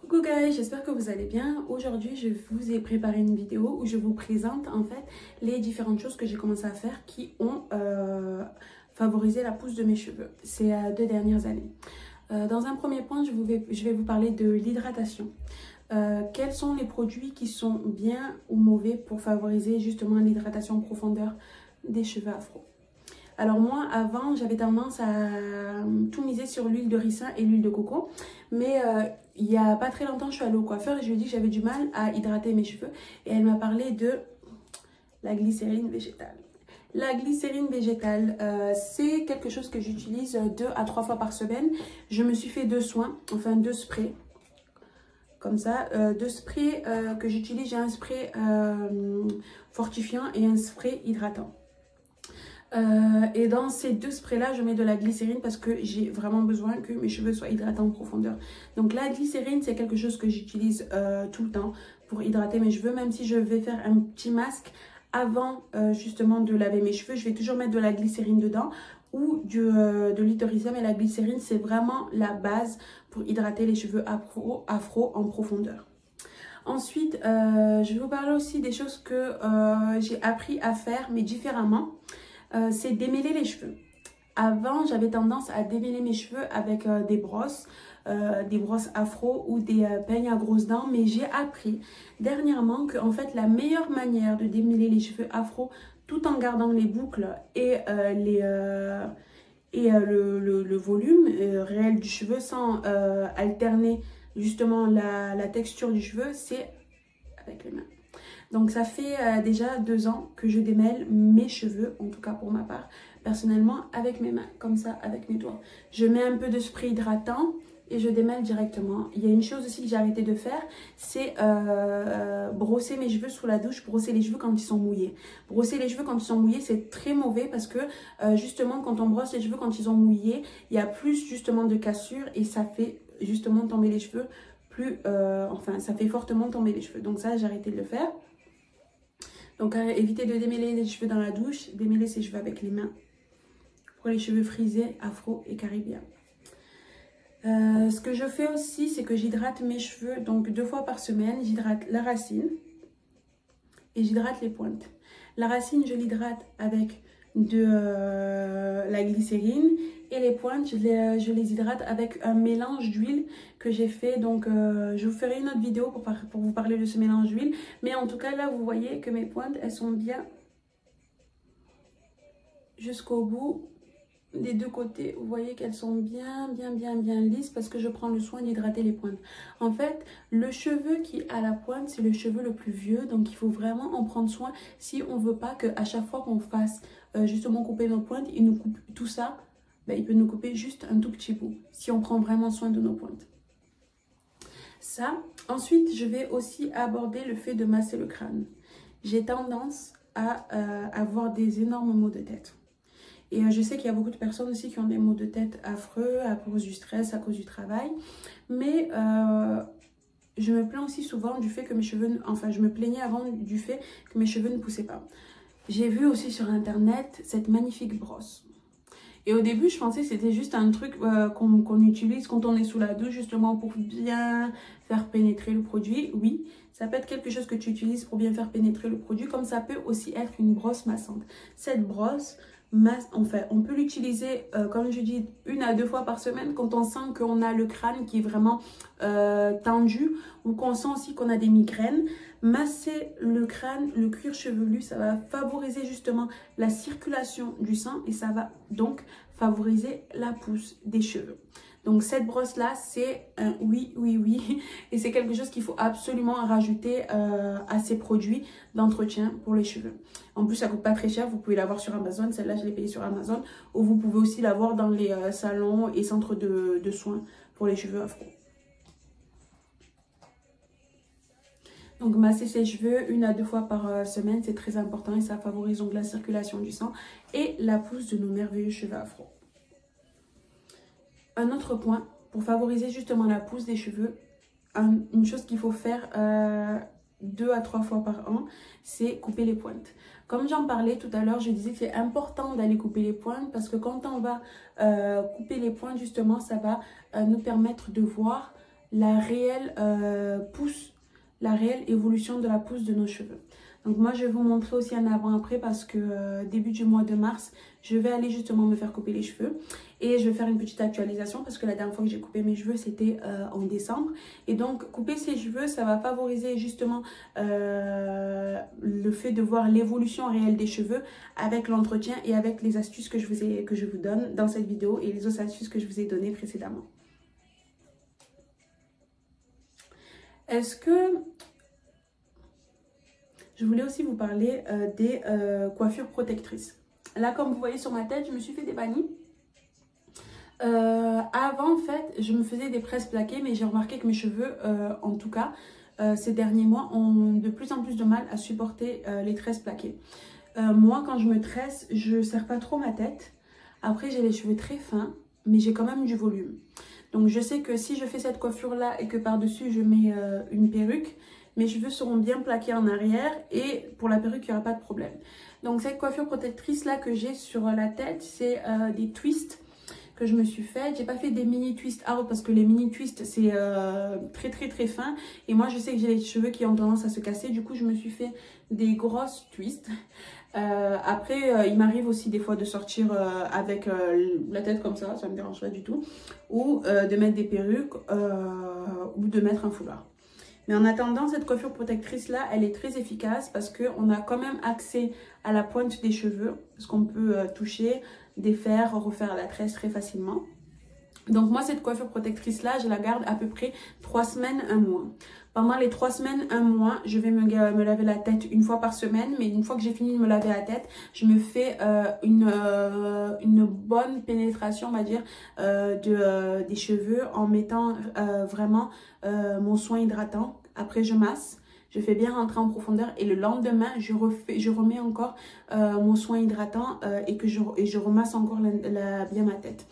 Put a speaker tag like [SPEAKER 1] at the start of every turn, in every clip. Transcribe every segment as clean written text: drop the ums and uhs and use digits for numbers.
[SPEAKER 1] Coucou guys, j'espère que vous allez bien. Aujourd'hui, je vous ai préparé une vidéo où je vous présente en fait les différentes choses que j'ai commencé à faire qui ont favorisé la pousse de mes cheveux ces 2 dernières années. Dans un premier point, je vais vous parler de l'hydratation. Quels sont les produits qui sont bien ou mauvais pour favoriser justement l'hydratation en profondeur des cheveux afro? Alors moi, avant, j'avais tendance à tout miser sur l'huile de ricin et l'huile de coco. Mais il n'y a pas très longtemps, je suis allée au coiffeur et je lui ai dit que j'avais du mal à hydrater mes cheveux. Et elle m'a parlé de la glycérine végétale. La glycérine végétale, c'est quelque chose que j'utilise 2 à 3 fois par semaine. Je me suis fait 2 soins, enfin 2 sprays. Comme ça, 2 sprays que j'utilise. J'ai un spray fortifiant et un spray hydratant. Et dans ces 2 sprays là, je mets de la glycérine parce que j'ai vraiment besoin que mes cheveux soient hydratés en profondeur. Donc la glycérine, c'est quelque chose que j'utilise tout le temps pour hydrater mes cheveux. Même si je vais faire un petit masque avant justement de laver mes cheveux, je vais toujours mettre de la glycérine dedans ou de l'huile de ricin. Mais la glycérine, c'est vraiment la base pour hydrater les cheveux afro en profondeur. Ensuite, je vais vous parler aussi des choses que j'ai appris à faire mais différemment. C'est démêler les cheveux. Avant, j'avais tendance à démêler mes cheveux avec des brosses afro ou des peignes à grosses dents. Mais j'ai appris dernièrement que en fait, la meilleure manière de démêler les cheveux afro tout en gardant les boucles et le volume réel du cheveu sans alterner justement la texture du cheveu, c'est avec les mains. Donc ça fait déjà 2 ans que je démêle mes cheveux, en tout cas pour ma part, personnellement avec mes mains, comme ça, avec mes doigts. Je mets un peu de spray hydratant et je démêle directement. Il y a une chose aussi que j'ai arrêté de faire, c'est brosser mes cheveux sous la douche, brosser les cheveux quand ils sont mouillés. Brosser les cheveux quand ils sont mouillés, c'est très mauvais parce que justement quand on brosse les cheveux quand ils sont mouillés, il y a plus justement de cassure et ça fait justement tomber les cheveux plus... enfin, ça fait fortement tomber les cheveux. Donc ça, j'ai arrêté de le faire. Donc, évitez de démêler les cheveux dans la douche, démêler ses cheveux avec les mains pour les cheveux frisés, afro et caribéens. Ce que je fais aussi, c'est que j'hydrate mes cheveux donc 2 fois par semaine. J'hydrate la racine et j'hydrate les pointes. La racine, je l'hydrate avec de la glycérine et les pointes, je les hydrate avec un mélange d'huile que j'ai fait. Donc, je vous ferai une autre vidéo pour vous parler de ce mélange d'huile. Mais en tout cas, là, vous voyez que mes pointes, elles sont bien jusqu'au bout des 2 côtés. Vous voyez qu'elles sont bien lisses parce que je prends le soin d'hydrater les pointes. En fait, le cheveu qui a la pointe, c'est le cheveu le plus vieux. Donc, il faut vraiment en prendre soin si on ne veut pas qu'à chaque fois qu'on fasse justement couper nos pointes, il nous coupe tout ça. Ben, il peut nous couper juste un tout petit bout si on prend vraiment soin de nos pointes. Ça. Ensuite, je vais aussi aborder le fait de masser le crâne. J'ai tendance à avoir des énormes maux de tête. Et je sais qu'il y a beaucoup de personnes aussi qui ont des maux de tête affreux à cause du stress, à cause du travail. Mais je me plains aussi souvent du fait que mes cheveux... Enfin, je me plaignais avant du fait que mes cheveux ne poussaient pas. J'ai vu aussi sur internet cette magnifique brosse. Et au début, je pensais que c'était juste un truc qu'on utilise quand on est sous la douche, justement pour bien faire pénétrer le produit. Oui, ça peut être quelque chose que tu utilises pour bien faire pénétrer le produit, comme ça peut aussi être une brosse massante. Cette brosse, enfin, on peut l'utiliser, comme je dis, 1 à 2 fois par semaine quand on sent qu'on a le crâne qui est vraiment tendu ou qu'on sent aussi qu'on a des migraines. Masser le crâne, le cuir chevelu, ça va favoriser justement la circulation du sang et ça va donc favoriser la pousse des cheveux. Donc cette brosse là, c'est un oui. Et c'est quelque chose qu'il faut absolument rajouter à ces produits d'entretien pour les cheveux. En plus, ça coûte pas très cher, vous pouvez l'avoir sur Amazon. Celle-là, je l'ai payée sur Amazon. Ou vous pouvez aussi l'avoir dans les salons et centres de soins pour les cheveux afro. Donc masser ses cheveux 1 à 2 fois par semaine, c'est très important et ça favorise donc la circulation du sang et la pousse de nos merveilleux cheveux afro. Un autre point, pour favoriser justement la pousse des cheveux, une chose qu'il faut faire 2 à 3 fois par an, c'est couper les pointes. Comme j'en parlais tout à l'heure, je disais que c'est important d'aller couper les pointes parce que quand on va couper les pointes, justement, ça va nous permettre de voir la réelle la réelle évolution de la pousse de nos cheveux. Donc moi je vais vous montrer aussi un avant-après parce que début du mois de mars, je vais aller justement me faire couper les cheveux. Et je vais faire une petite actualisation parce que la dernière fois que j'ai coupé mes cheveux, c'était en décembre. Et donc couper ses cheveux, ça va favoriser justement le fait de voir l'évolution réelle des cheveux avec l'entretien et avec les astuces que je vous donne dans cette vidéo et les autres astuces que je vous ai données précédemment. Est-ce que... Je voulais aussi vous parler des coiffures protectrices. Là, comme vous voyez sur ma tête, je me suis fait des bannis. Avant, en fait, je me faisais des tresses plaquées, mais j'ai remarqué que mes cheveux, en tout cas, ces derniers mois, ont de plus en plus de mal à supporter les tresses plaquées. Moi, quand je me tresse, je ne serre pas trop ma tête. Après, j'ai les cheveux très fins, mais j'ai quand même du volume. Donc, je sais que si je fais cette coiffure-là et que par-dessus, je mets une perruque, mes cheveux seront bien plaqués en arrière et pour la perruque, il n'y aura pas de problème. Donc, cette coiffure protectrice-là que j'ai sur la tête, c'est des twists que je me suis fait. J'ai pas fait des mini twists out parce que les mini twists, c'est très fin. Et moi, je sais que j'ai les cheveux qui ont tendance à se casser. Du coup, je me suis fait des grosses twists. Après, il m'arrive aussi des fois de sortir avec la tête comme ça me dérange pas du tout. Ou de mettre des perruques ou de mettre un foulard. Mais en attendant, cette coiffure protectrice-là, elle est très efficace parce qu'on a quand même accès à la pointe des cheveux. Parce qu'on peut toucher, défaire, refaire la tresse très facilement. Donc moi, cette coiffure protectrice-là, je la garde à peu près 3 semaines, 1 mois. Pendant les 3 semaines, 1 mois, je vais me laver la tête une fois par semaine. Mais une fois que j'ai fini de me laver la tête, je me fais une bonne pénétration, on va dire, des cheveux en mettant vraiment mon soin hydratant. Après, je masse. Je fais bien rentrer en profondeur et le lendemain, je remets encore mon soin hydratant et je remasse encore bien ma tête.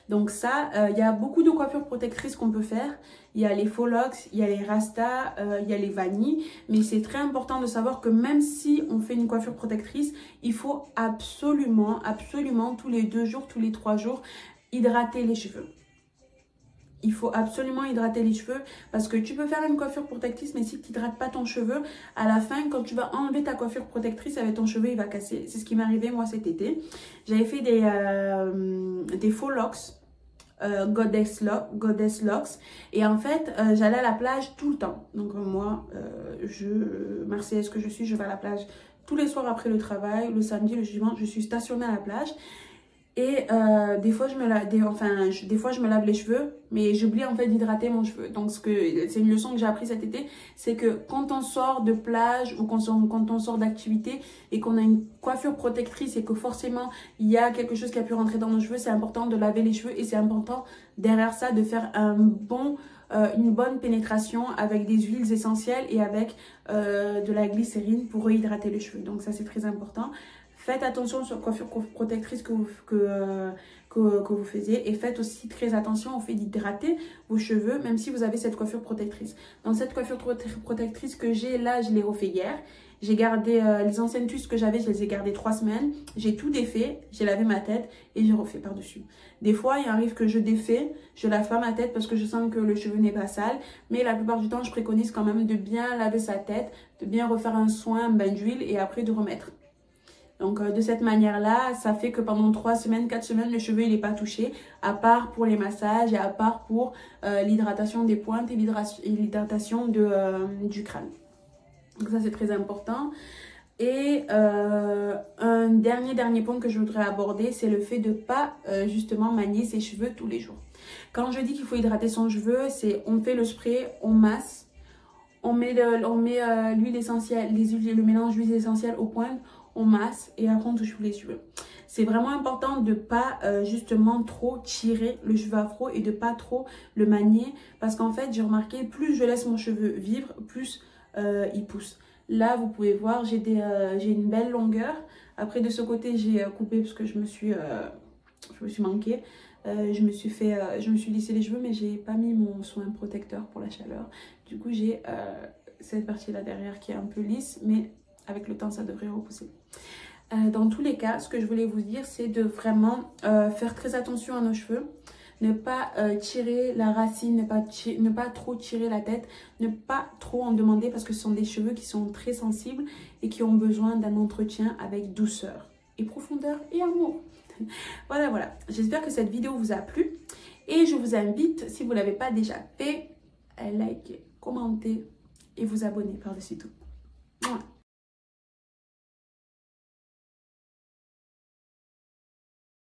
[SPEAKER 1] Donc ça, il y a beaucoup de coiffures protectrices qu'on peut faire. Il y a les faux locks, il y a les rastas, il y a les vanilles. Mais c'est très important de savoir que même si on fait une coiffure protectrice, il faut absolument tous les 2 jours, tous les 3 jours, hydrater les cheveux. Il faut absolument hydrater les cheveux parce que tu peux faire une coiffure protectrice, mais si tu n'hydrates pas ton cheveu, à la fin, quand tu vas enlever ta coiffure protectrice avec ton cheveu, il va casser. C'est ce qui m'est arrivé moi cet été. J'avais fait des faux locks, Goddess Locks, et en fait, j'allais à la plage tout le temps. Donc moi, Marseillaise que je suis, je vais à la plage tous les soirs après le travail, le samedi, le dimanche, je suis stationnée à la plage. Et des fois, je me lave les cheveux, mais j'oublie en fait d'hydrater mon cheveu. Donc, c'est une leçon que j'ai appris cet été, c'est que quand on sort de plage ou quand on sort d'activité et qu'on a une coiffure protectrice et que forcément, il y a quelque chose qui a pu rentrer dans nos cheveux, c'est important de laver les cheveux et c'est important derrière ça de faire une bonne pénétration avec des huiles essentielles et avec de la glycérine pour rehydrater les cheveux. Donc, ça, c'est très important. Faites attention sur la coiffure protectrice que vous faisiez et faites aussi très attention au fait d'hydrater vos cheveux même si vous avez cette coiffure protectrice. Dans cette coiffure protectrice que j'ai là, je l'ai refait hier. J'ai gardé les anciennes twists que j'avais, je les ai gardées 3 semaines. J'ai tout défait, j'ai lavé ma tête et j'ai refait par-dessus. Des fois, il arrive que je défais, je lave pas ma tête parce que je sens que le cheveu n'est pas sale. Mais la plupart du temps, je préconise quand même de bien laver sa tête, de bien refaire un soin, un bain d'huile et après de remettre. Donc de cette manière-là, ça fait que pendant 3 semaines, 4 semaines, le cheveu il n'est pas touché, à part pour les massages et à part pour l'hydratation des pointes et l'hydratation du crâne. Donc ça c'est très important. Et un dernier point que je voudrais aborder, c'est le fait de ne pas justement manier ses cheveux tous les jours. Quand je dis qu'il faut hydrater son cheveu, c'est on fait le spray, on masse, on met l'huile essentielle, le mélange d'huile essentielle aux pointes, on masse et après on touche les cheveux. C'est vraiment important de ne pas justement trop tirer le cheveu afro et de ne pas trop le manier parce qu'en fait j'ai remarqué plus je laisse mon cheveu vivre, plus il pousse. Là vous pouvez voir j'ai une belle longueur. Après de ce côté j'ai coupé parce que je me suis manquée. Je me suis lissé les cheveux mais j'ai pas mis mon soin protecteur pour la chaleur. Du coup j'ai cette partie là derrière qui est un peu lisse mais avec le temps ça devrait repousser. Dans tous les cas, ce que je voulais vous dire, c'est de vraiment faire très attention à nos cheveux. ne pas tirer la racine, ne pas trop tirer la tête, ne pas trop en demander parce que ce sont des cheveux qui sont très sensibles et qui ont besoin d'un entretien avec douceur et profondeur et amour. Voilà. J'espère que cette vidéo vous a plu et je vous invite, si vous ne l'avez pas déjà fait, à liker, commenter et vous abonner par-dessus tout.